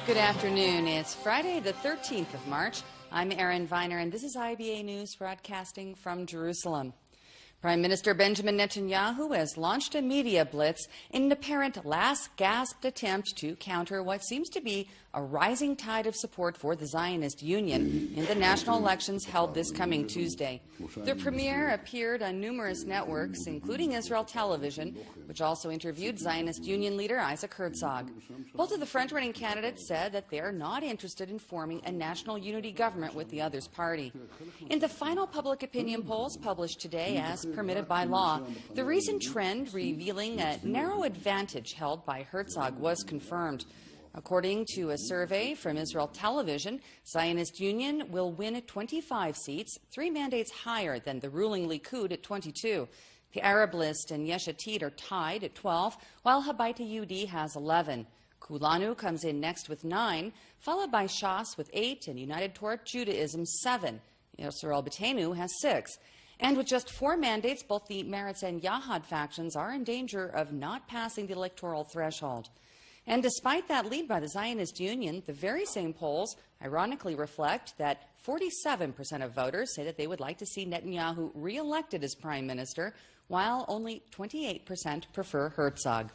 Good afternoon. It's Friday, the 13th of March. I'm Erin Viner, and this is IBA News broadcasting from Jerusalem. Prime Minister Benjamin Netanyahu has launched a media blitz in an apparent last-gasped attempt to counter what seems to be a rising tide of support for the Zionist Union in the national elections held this coming Tuesday. The premier appeared on numerous networks, including Israel Television, which also interviewed Zionist Union leader Isaac Herzog. Both of the front-running candidates said that they are not interested in forming a national unity government with the other's party. In the final public opinion polls published today, as permitted by law, the recent trend revealing a narrow advantage held by Herzog was confirmed. According to a survey from Israel Television, Zionist Union will win 25 seats, 3 mandates higher than the ruling Likud at 22. The Arab List and Yesh Atid are tied at 12, while Habayit Yehudi has 11. Kulanu comes in next with 9, followed by Shas with 8 and United Torah Judaism 7. Yisrael Beitenu has 6. And with just 4 mandates, both the Meretz and Yahad factions are in danger of not passing the electoral threshold. And despite that lead by the Zionist Union, the very same polls ironically reflect that 47% of voters say that they would like to see Netanyahu re-elected as prime minister, while only 28% prefer Herzog.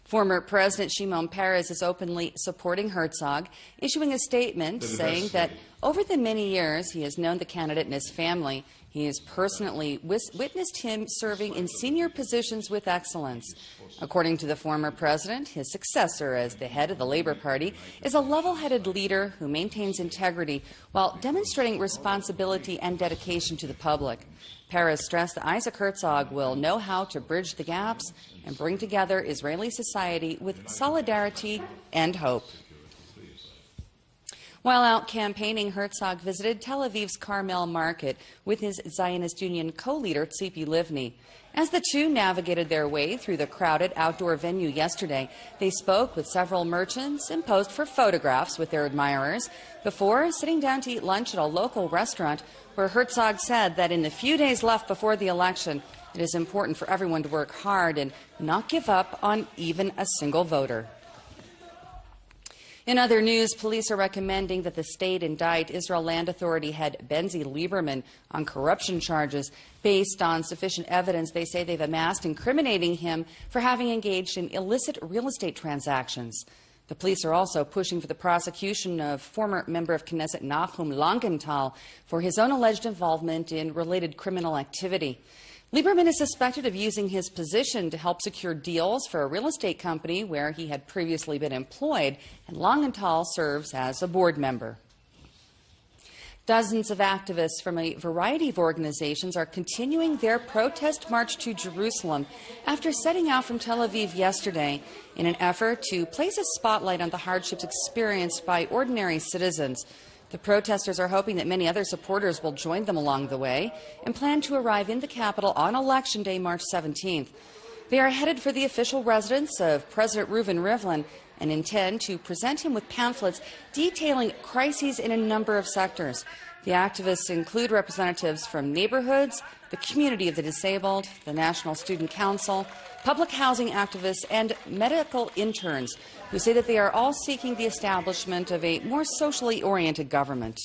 Former President Shimon Peres is openly supporting Herzog, issuing a statement saying that over the many years he has known the candidate and his family. He has personally witnessed him serving in senior positions with excellence. According to the former president, his successor as the head of the Labour Party is a level-headed leader who maintains integrity while demonstrating responsibility and dedication to the public. Peres stressed that Isaac Herzog will know how to bridge the gaps and bring together Israeli society with solidarity and hope. While out campaigning, Herzog visited Tel Aviv's Carmel Market with his Zionist Union co-leader Tzipi Livni. As the two navigated their way through the crowded outdoor venue yesterday, they spoke with several merchants and posed for photographs with their admirers before sitting down to eat lunch at a local restaurant where Herzog said that in the few days left before the election, it is important for everyone to work hard and not give up on even a single voter. In other news, police are recommending that the state indict Israel Land Authority head Benzi Lieberman on corruption charges based on sufficient evidence they say they've amassed incriminating him for having engaged in illicit real estate transactions. The police are also pushing for the prosecution of former member of Knesset Nachum Langenthal for his own alleged involvement in related criminal activity. Lieberman is suspected of using his position to help secure deals for a real estate company where he had previously been employed, and Langenthal serves as a board member. Dozens of activists from a variety of organizations are continuing their protest march to Jerusalem after setting out from Tel Aviv yesterday in an effort to place a spotlight on the hardships experienced by ordinary citizens. The protesters are hoping that many other supporters will join them along the way and plan to arrive in the capital on Election Day, March 17th. They are headed for the official residence of President Reuven Rivlin and intend to present him with pamphlets detailing crises in a number of sectors. The activists include representatives from neighborhoods, the community of the disabled, the National Student Council, public housing activists, and medical interns who say that they are all seeking the establishment of a more socially oriented government.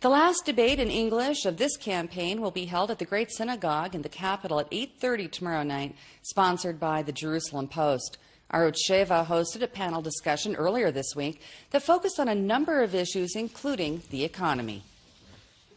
The last debate in English of this campaign will be held at the Great Synagogue in the capital at 8:30 tomorrow night, sponsored by the Jerusalem Post. Arutz Sheva hosted a panel discussion earlier this week that focused on a number of issues, including the economy.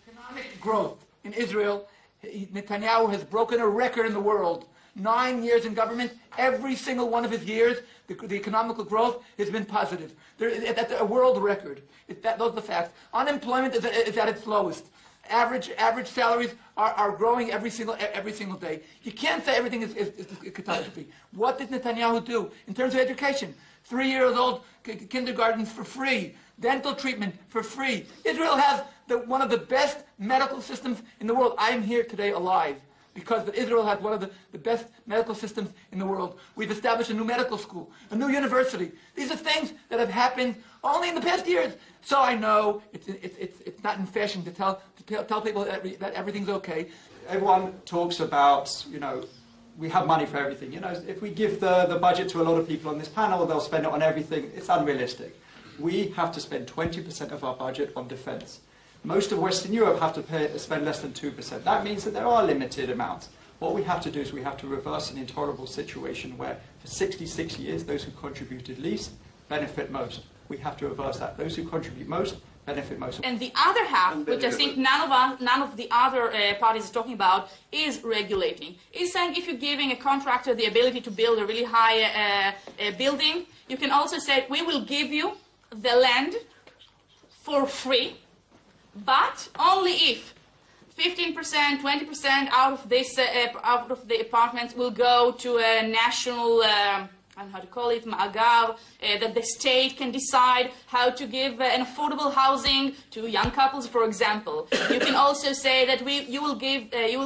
Economic growth in Israel, Netanyahu has broken a record in the world. 9 years in government, every single one of his years, the economical growth has been positive. That's a world record. Those are the facts. Unemployment is at its lowest. Average salaries are growing every single day. You can't say everything is a catastrophe. What did Netanyahu do in terms of education? 3 years old kindergartens for free, dental treatment for free. Israel has one of the best medical systems in the world. I am here today alive because Israel has one of the best medical systems in the world. We've established a new medical school, a new university. These are things that have happened only in the past years. So I know it's not in fashion to tell people that everything's okay. Everyone talks about, we have money for everything. You know, if we give the budget to a lot of people on this panel, they'll spend it on everything. It's unrealistic. We have to spend 20% of our budget on defense. Most of Western Europe have to spend less than 2%. That means that there are limited amounts. What we have to do is we have to reverse an intolerable situation where for 66 years, those who contributed least benefit most. We have to reverse that. Those who contribute most benefit most. And the other half, which I think none of the other parties is talking about, is regulating. Is saying if you're giving a contractor the ability to build a really high building, you can also say, we will give you the land for free, but only if 15%, 20% out of the apartments will go to a national, I don't know how to call it, ma'agav, that the state can decide how to give an affordable housing to young couples, for example. You can also say that you will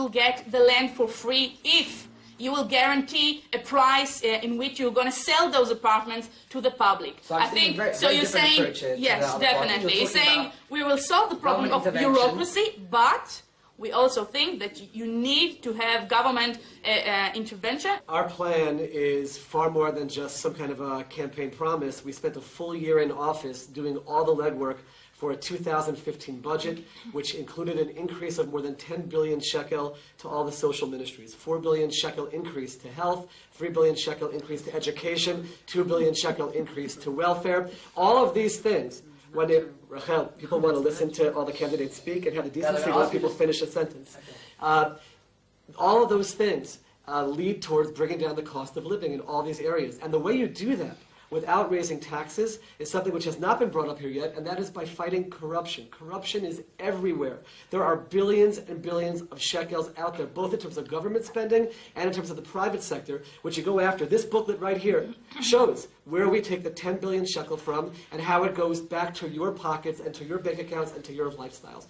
get the land for free if you will guarantee a price in which you're going to sell those apartments to the public. So I think so. You're saying yes, definitely. You're saying we will solve the problem of bureaucracy, but we also think that you need to have government intervention. Our plan is far more than just some kind of a campaign promise. We spent a full year in office doing all the legwork for a 2015 budget, which included an increase of more than 10 billion shekel to all the social ministries. 4 billion shekel increase to health, 3 billion shekel increase to education, 2 billion shekel increase to welfare. All of these things, Rachel, people want to listen to all the candidates speak and have the decency when people finish a sentence. All of those things lead towards bringing down the cost of living in all these areas. And the way you do that without raising taxes is something which has not been brought up here yet, and that is by fighting corruption. Corruption is everywhere. There are billions and billions of shekels out there, both in terms of government spending and in terms of the private sector, which you go after. This booklet right here shows where we take the 10 billion shekel from and how it goes back to your pockets and to your bank accounts and to your lifestyles.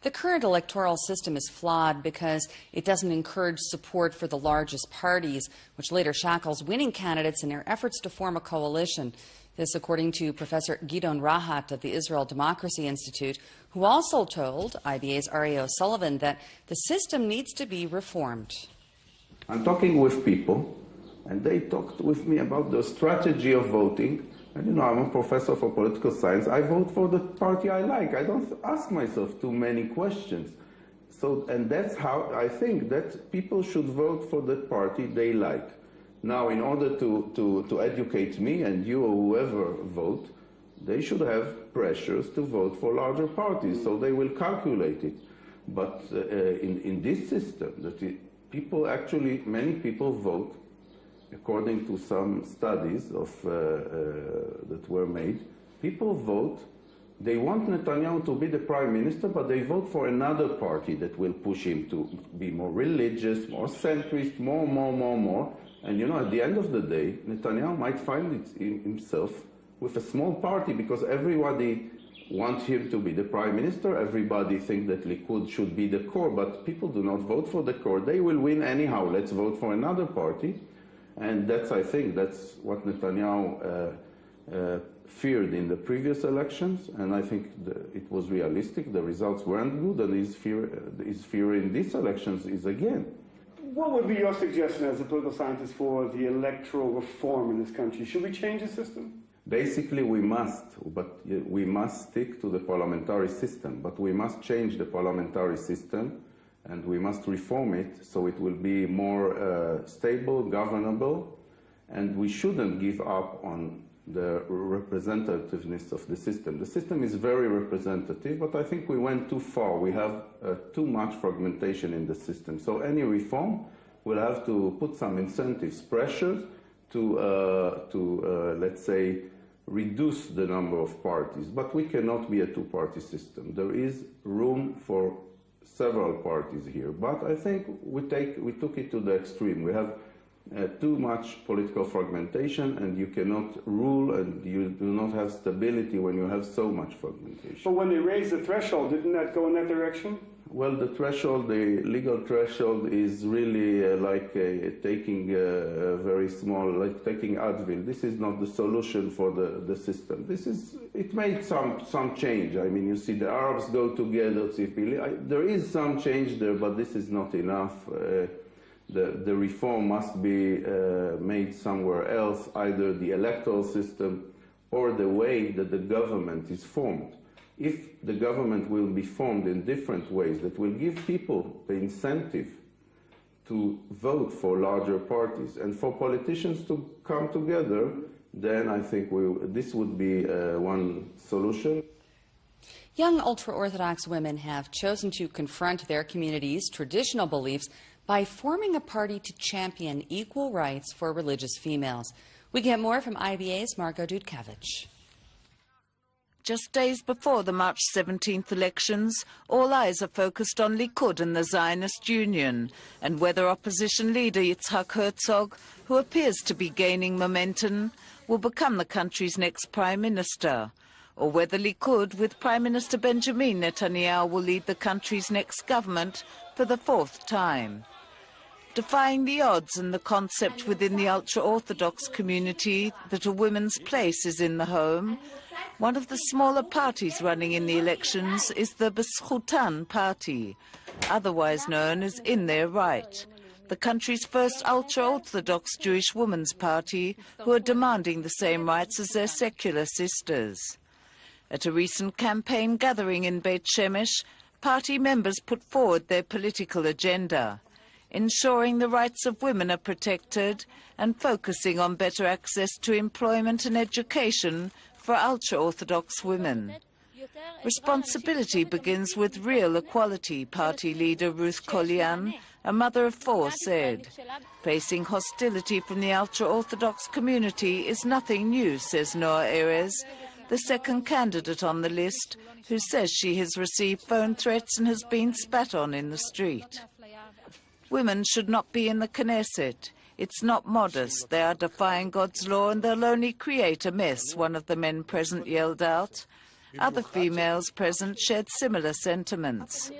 The current electoral system is flawed because it doesn't encourage support for the largest parties, which later shackles winning candidates in their efforts to form a coalition. This according to Professor Gidon Rahat of the Israel Democracy Institute, who also told IBA's Ari O'Sullivan that the system needs to be reformed. I'm talking with people, and they talked with me about the strategy of voting. And you know, I'm a professor for political science. I vote for the party I like. I don't ask myself too many questions. So, and that's how I think that people should vote for the party they like. Now, in order to educate me and you or whoever vote, they should have pressures to vote for larger parties, so they will calculate it. But in this system, many people vote according to some studies that were made. People vote, they want Netanyahu to be the prime minister, but they vote for another party that will push him to be more religious, more centrist, more. And you know, at the end of the day, Netanyahu might find himself with a small party because everybody wants him to be the prime minister. Everybody thinks that Likud should be the core, but people do not vote for the core. They will win anyhow. Let's vote for another party. And I think that's what Netanyahu feared in the previous elections, and I think it was realistic. The results weren't good, and his fear in these elections is again. What would be your suggestion as a political scientist for the electoral reform in this country? Should we change the system? Basically, we must, but we must stick to the parliamentary system. But we must change the parliamentary system, and we must reform it so it will be more stable, governable, and we shouldn't give up on the representativeness of the system. The system is very representative, but I think we went too far. We have too much fragmentation in the system. So any reform will have to put some incentives, pressures to let's say, reduce the number of parties. But we cannot be a two-party system. There is room for several parties here, but I think we took it to the extreme. We have too much political fragmentation, and you cannot rule, and you do not have stability when you have so much fragmentation. But when they raised the threshold, didn't that go in that direction? Well, the threshold, the legal threshold, is really like taking very small, like taking Advil. This is not the solution for the system. It made some change. I mean, you see the Arabs go together, there is some change there, but this is not enough. The reform must be made somewhere else, either the electoral system or the way that the government is formed. If the government will be formed in different ways that will give people the incentive to vote for larger parties and for politicians to come together, then I think this would be one solution. Young ultra-Orthodox women have chosen to confront their community's traditional beliefs by forming a party to champion equal rights for religious females. We get more from IBA's Margot Dudkevich. Just days before the March 17th elections, all eyes are focused on Likud and the Zionist Union, and whether opposition leader Yitzhak Herzog, who appears to be gaining momentum, will become the country's next prime minister, or whether Likud, with Prime Minister Benjamin Netanyahu, will lead the country's next government for the fourth time. Defying the odds and the concept within the ultra-Orthodox community that a woman's place is in the home, one of the smaller parties running in the elections is the B'zchutan party, otherwise known as In Their Right, the country's first ultra-Orthodox Jewish women's party, who are demanding the same rights as their secular sisters. At a recent campaign gathering in Beit Shemesh, party members put forward their political agenda, ensuring the rights of women are protected and focusing on better access to employment and education for ultra-Orthodox women. Responsibility begins with real equality, party leader Ruth Kolian, a mother of four, said. Facing hostility from the ultra-Orthodox community is nothing new, says Noah Erez, the second candidate on the list, who says she has received phone threats and has been spat on in the street. Women should not be in the Knesset. It's not modest. They are defying God's law and they'll only create a mess, one of the men present yelled out. Other females present shared similar sentiments.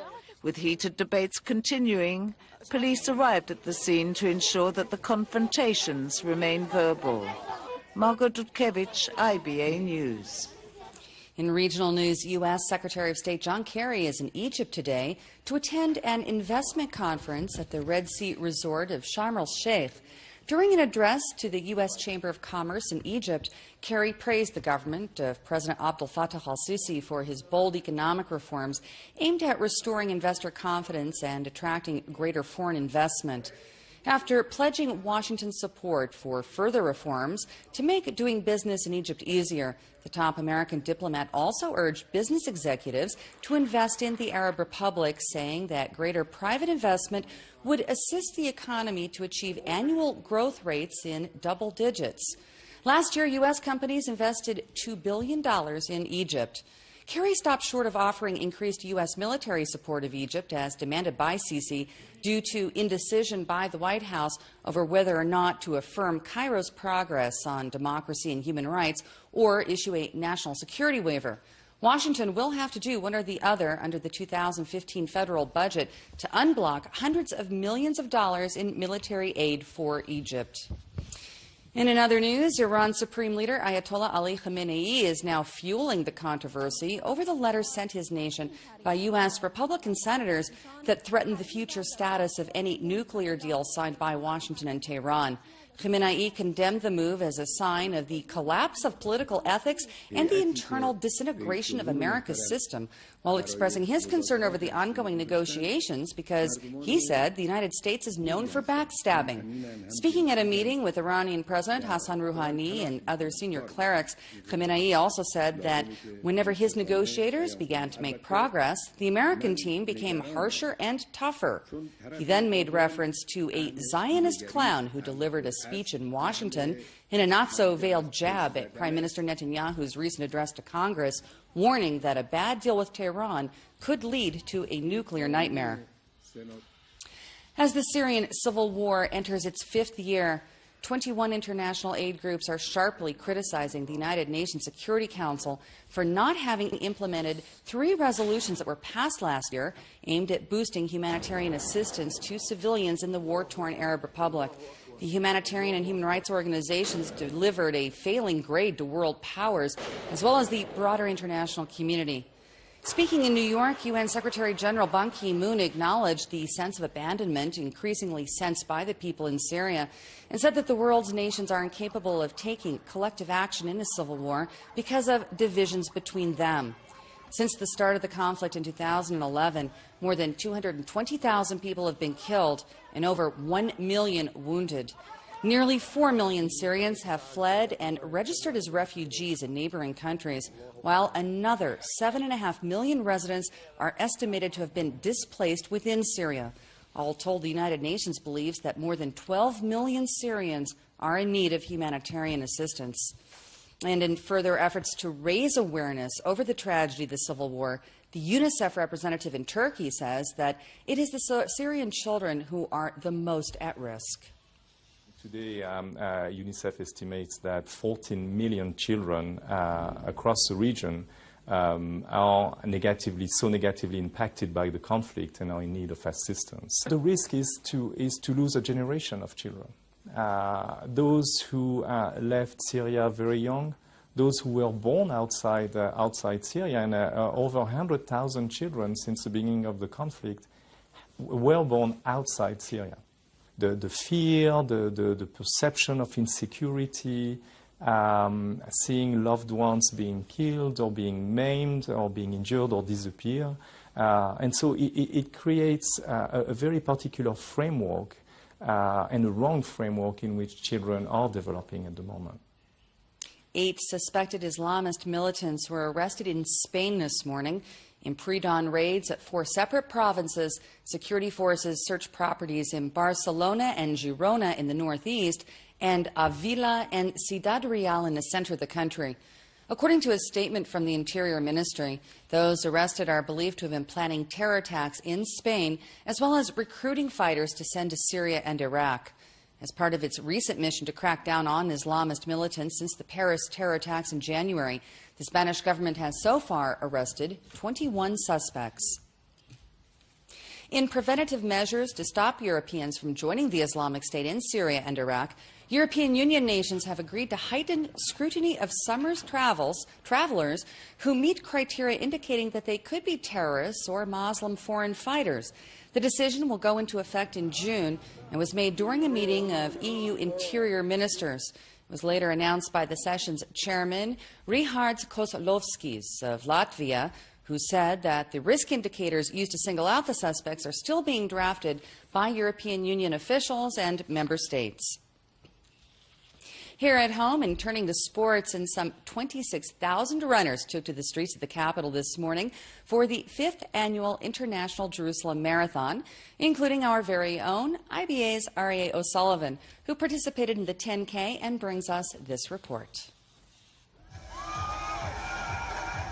With heated debates continuing, police arrived at the scene to ensure that the confrontations remain verbal. Margot Dudkevich, IBA News. In regional news, U.S. Secretary of State John Kerry is in Egypt today to attend an investment conference at the Red Sea resort of Sharm el-Sheikh. During an address to the U.S. Chamber of Commerce in Egypt, Kerry praised the government of President Abdel Fattah al-Sisi for his bold economic reforms aimed at restoring investor confidence and attracting greater foreign investment. After pledging Washington's support for further reforms to make doing business in Egypt easier, the top American diplomat also urged business executives to invest in the Arab Republic, saying that greater private investment would assist the economy to achieve annual growth rates in double digits. Last year, U.S. companies invested $2 billion in Egypt. Kerry stopped short of offering increased U.S. military support of Egypt, as demanded by Sisi, due to indecision by the White House over whether or not to affirm Cairo's progress on democracy and human rights or issue a national security waiver. Washington will have to do one or the other under the 2015 federal budget to unblock hundreds of millions of dollars in military aid for Egypt. In other news, Iran's Supreme Leader Ayatollah Ali Khamenei is now fueling the controversy over the letter sent his nation by U.S. Republican senators that threaten the future status of any nuclear deal signed by Washington and Tehran. Khamenei condemned the move as a sign of the collapse of political ethics and the internal disintegration of America's system, while expressing his concern over the ongoing negotiations because, he said, the United States is known for backstabbing. Speaking at a meeting with Iranian President Hassan Rouhani and other senior clerics, Khamenei also said that whenever his negotiators began to make progress, the American team became harsher and tougher. He then made reference to a Zionist clown who delivered a speech in Washington in a not-so-veiled jab at Prime Minister Netanyahu's recent address to Congress, warning that a bad deal with Tehran could lead to a nuclear nightmare. As the Syrian civil war enters its fifth year, 21 international aid groups are sharply criticizing the United Nations Security Council for not having implemented 3 resolutions that were passed last year aimed at boosting humanitarian assistance to civilians in the war-torn Arab Republic. The humanitarian and human rights organizations delivered a failing grade to world powers, as well as the broader international community. Speaking in New York, UN Secretary General Ban Ki-moon acknowledged the sense of abandonment increasingly sensed by the people in Syria and said that the world's nations are incapable of taking collective action in a civil war because of divisions between them. Since the start of the conflict in 2011, more than 220,000 people have been killed and over 1 million wounded. Nearly 4 million Syrians have fled and registered as refugees in neighboring countries, while another 7.5 million residents are estimated to have been displaced within Syria. All told, the United Nations believes that more than 12 million Syrians are in need of humanitarian assistance. And in further efforts to raise awareness over the tragedy of the civil war, the UNICEF representative in Turkey says that it is the Syrian children who are the most at risk. Today, UNICEF estimates that 14 million children across the region are so negatively impacted by the conflict and are in need of assistance. The risk is to lose a generation of children. Those who left Syria very young, those who were born outside Syria, and over 100,000 children since the beginning of the conflict were born outside Syria. The fear, the perception of insecurity, seeing loved ones being killed or being maimed or being injured or disappear. And so it creates a very particular framework and a wrong framework in which children are developing at the moment. 8 suspected Islamist militants were arrested in Spain this morning. In pre-dawn raids at 4 separate provinces, security forces searched properties in Barcelona and Girona in the northeast and Avila and Ciudad Real in the center of the country. According to a statement from the Interior Ministry, those arrested are believed to have been planning terror attacks in Spain, as well as recruiting fighters to send to Syria and Iraq. As part of its recent mission to crack down on Islamist militants since the Paris terror attacks in January, the Spanish government has so far arrested 21 suspects. In preventative measures to stop Europeans from joining the Islamic State in Syria and Iraq, European Union nations have agreed to heighten scrutiny of summer's travelers who meet criteria indicating that they could be terrorists or Muslim foreign fighters. The decision will go into effect in June and was made during a meeting of EU interior ministers. It was later announced by the session's chairman, Richard Kozlovskis of Latvia, who said that the risk indicators used to single out the suspects are still being drafted by European Union officials and member states. Here at home, and turning to sports, and some 26,000 runners took to the streets of the capital this morning for the 5th annual International Jerusalem Marathon, including our very own IBA's Aryeh O'Sullivan, who participated in the 10K and brings us this report.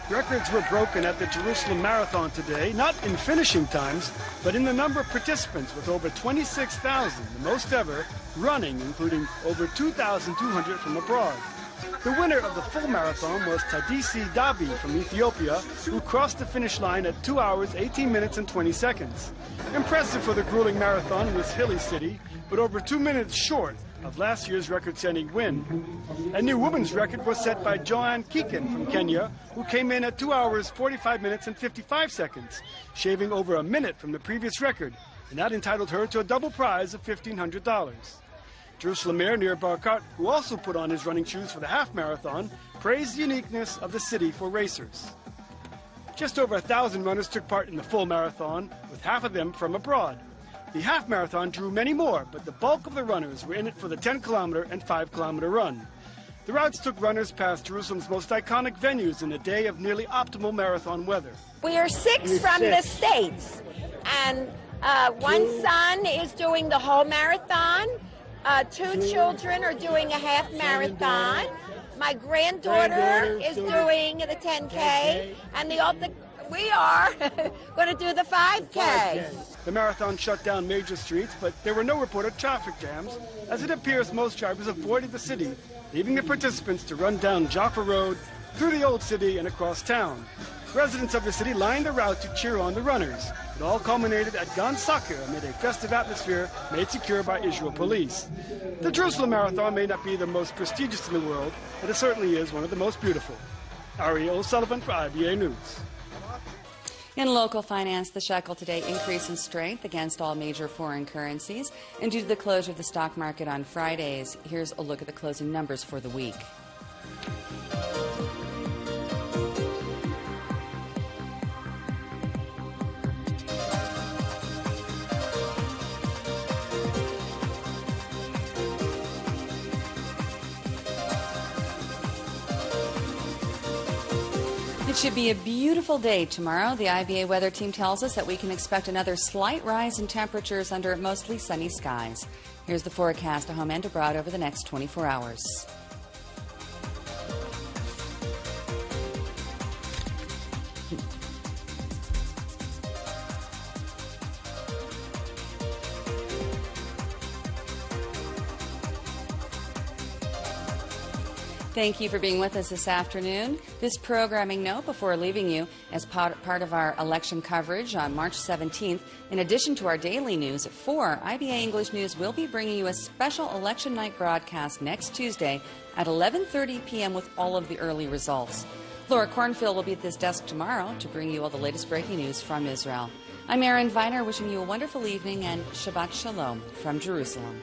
Records were broken at the Jerusalem Marathon today, not in finishing times, but in the number of participants, with over 26,000, the most ever, running, including over 2,200 from abroad. The winner of the full marathon was Tadisi Dabi from Ethiopia, who crossed the finish line at 2 hours, 18 minutes and 20 seconds. Impressive for the grueling marathon in this hilly city, but over 2 minutes short of last year's record-setting win. A new women's record was set by Joanne Keegan from Kenya, who came in at 2 hours, 45 minutes and 55 seconds, shaving over a minute from the previous record, and that entitled her to a double prize of $1,500. Jerusalem Mayor Nir Barkat, who also put on his running shoes for the half marathon, praised the uniqueness of the city for racers. Just over 1,000 runners took part in the full marathon, with half of them from abroad. The half marathon drew many more, but the bulk of the runners were in it for the 10-kilometer and 5-kilometer run. The routes took runners past Jerusalem's most iconic venues in a day of nearly optimal marathon weather. We are six from the States, and one son is doing the whole marathon. 2 children are doing a half marathon. My granddaughter is doing the 10K, and we are going to do the 5K. The marathon shut down major streets, but there were no reported traffic jams, as it appears most drivers avoided the city, leaving the participants to run down Jaffa Road, through the old city and across town. Residents of the city lined the route to cheer on the runners. It all culminated at Gan Saker amid a festive atmosphere made secure by Israel police. The Jerusalem Marathon may not be the most prestigious in the world, but it certainly is one of the most beautiful. Aryeh O'Sullivan for IBA News. In local finance, the shekel today increased in strength against all major foreign currencies. And due to the closure of the stock market on Fridays, here's a look at the closing numbers for the week. It should be a beautiful day tomorrow. The IBA weather team tells us that we can expect another slight rise in temperatures under mostly sunny skies. Here's the forecast at home and abroad over the next 24 hours. Thank you for being with us this afternoon. This programming note before leaving you, as part of our election coverage on March 17th, in addition to our daily news at 4, IBA English News will be bringing you a special election night broadcast next Tuesday at 11:30 p.m. with all of the early results. Laura Cornfield will be at this desk tomorrow to bring you all the latest breaking news from Israel. I'm Erin Viner, wishing you a wonderful evening and Shabbat Shalom from Jerusalem.